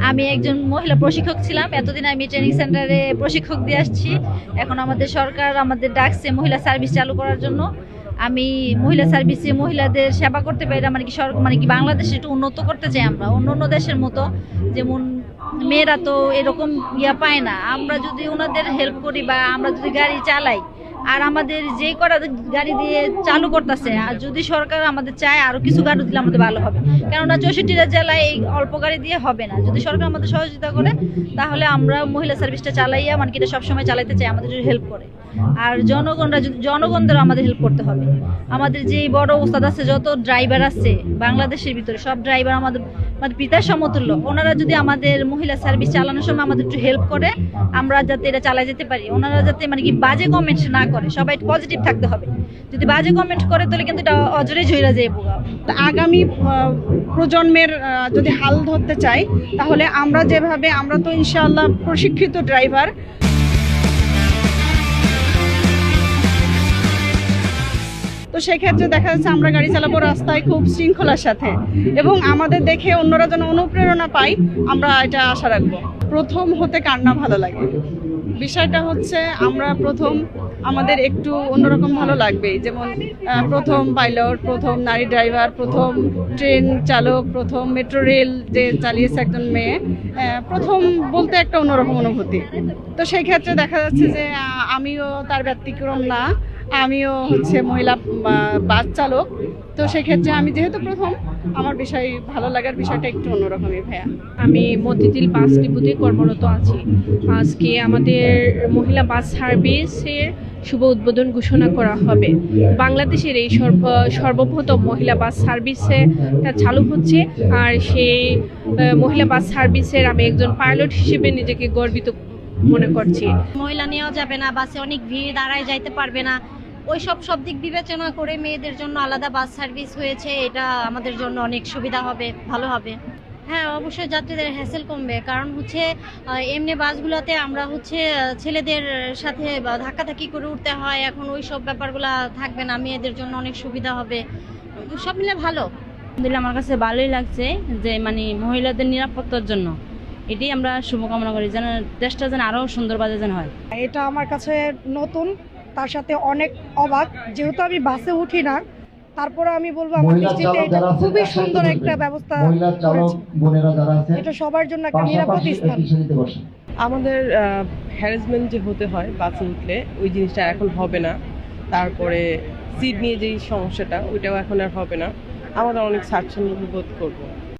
আমি একজন মহিলা প্রশিক্ষক ছিলাম, এতদিন আমি ট্রেনিং সেন্টারে প্রশিক্ষক দিয়ে আসছি। এখন আমাদের সরকার আমাদের ডাকছে মহিলা সার্ভিস চালু করার জন্য। আমি মহিলা সার্ভিসে মহিলাদের সেবা করতে পারি, মানে কি মানে কি বাংলাদেশে একটু উন্নত করতে চাই আমরা অন্য অন্য দেশের মতো। যেমন মেয়েরা তো এরকম পায় না, আমরা যদি ওনাদের হেল্প করি বা আমরা যদি গাড়ি চালাই, আর আমাদের যে করা গাড়ি দিয়ে চালু করতেছে, আর যদি সরকার আমাদের চায় আরো কিছু গাড়ি দিলে আমাদের ভালো হবে। কেননা 64টা জেলায় এই অল্প গাড়ি দিয়ে হবে না। যদি সরকার আমাদের সহযোগিতা করে তাহলে আমরা মহিলা সার্ভিসটা চালাইয়া, মানে কি এটা সবসময় চালাইতে চাই, আমাদের যদি হেল্প করে। আর জনগণদেরও আমাদের হেল্প করতে হবে। আমাদের যে বড় ওস্তাদ আছে, যত ড্রাইভার আছে বাংলাদেশের ভিতরে, সব ড্রাইভার আমাদের মানে পিতার সমতুল্য। ওনারা যদি আমাদের মহিলা সার্ভিস চালানোর সময় আমাদের একটু হেল্প করে, আমরা যাতে এটা চালাই যেতে পারি। ওনারা যাতে মানে কি বাজে কমেন্ট না করে, সবাই পজিটিভ থাকতে হবে। যদি বাজে কমেন্ট করে তাহলে কিন্তু এটা অজরে ঝইরা যায়। আগামী প্রজন্মের যদি হাল ধরতে চাই, তাহলে আমরা তো ইনশাআল্লাহ প্রশিক্ষিত ড্রাইভার। তো সেক্ষেত্রে দেখা যাচ্ছে আমরা গাড়ি চালাবো রাস্তায় খুব শৃঙ্খলার সাথে, এবং আমাদের দেখে অন্যরা যেন অনুপ্রেরণা পায়, আমরা এটা আশা রাখবো। প্রথম হতে কার না ভালো লাগে, বিষয়টা হচ্ছে আমরা প্রথম আমাদের একটু অন্যরকম ভালো লাগবে। যেমন প্রথম পাইলট, প্রথম নারী ড্রাইভার, প্রথম ট্রেন চালক, প্রথম মেট্রো রেল যে চালিয়েছে একজন মেয়ে, প্রথম বলতে একটা অন্যরকম অনুভূতি। তো সেই ক্ষেত্রে দেখা যাচ্ছে যে আমিও তার ব্যতিক্রম না, আমিও মহিলা বাস চালক। তো সেক্ষেত্রে আমি যেহেতু প্রথম, আমার বিষয় ভালো লাগার বিষয়টা একটু অন্যরকমই। ভাইয়া, আমি মতিঝিল বাস ডিপোতে কর্মরত আছি। আজকে আমাদের মহিলা বাস সার্ভিসের শুভ উদ্বোধন ঘোষণা করা হবে। বাংলাদেশের এই সর্বপ্রথম মহিলা বাস সার্ভিসে চালু হচ্ছে, আর সেই মহিলা বাস সার্ভিসের আমি একজন পাইলট হিসেবে নিজেকে গর্বিত মনে করছি। মহিলা নেওয়া যাবে না, বাসে অনেক ভিড়, দাঁড়ায় যাইতে পারবে না, ওই সব দিক বিবেচনা করে মেয়েদের জন্য আলাদা বাস সার্ভিস হয়েছে। এটা আমাদের জন্য অনেক সুবিধা হবে, ভালো হবে। হ্যাঁ, অবশ্যই যাত্রীদের হ্যাসেল কমবে, কারণ এমনি বাসগুলোতে আমরা ছেলেদের সাথে ধাক্কাধাক্কি করে উঠতে হয়। এখন ওই সব ব্যাপারগুলো থাকবে না, মেয়েদের জন্য অনেক সুবিধা হবে। সব মিলে ভালো। আলহামদুলিল্লাহ, আমার কাছে ভালোই লাগছে যে মানে মহিলাদের নিরাপত্তার জন্য এটাই আমরা শুভকামনা করি, যেন দেশটা যেন আরও সুন্দরভাবে যেন হয়। এটা আমার কাছে নতুন, তার সাথে অনেক অবাক। যেহেতু আমি বাসে উঠি না, তারপরে আমি বলবো আমার দৃষ্টিতে এটা খুবই সুন্দর একটা ব্যবস্থা করেছে। এটা সবার জন্য একটা নিরাপদ স্থান। আমাদের হ্যারাসমেন্ট যে হতে হয় বাসে উঠলে, ওই জিনিসটা এখন হবে না। তারপরে সিট নিয়ে যেই সমস্যাটা, ওইটাও এখন আর হবে না। আমরা অনেক স্বাচ্ছন্দ্য বোধ করবো।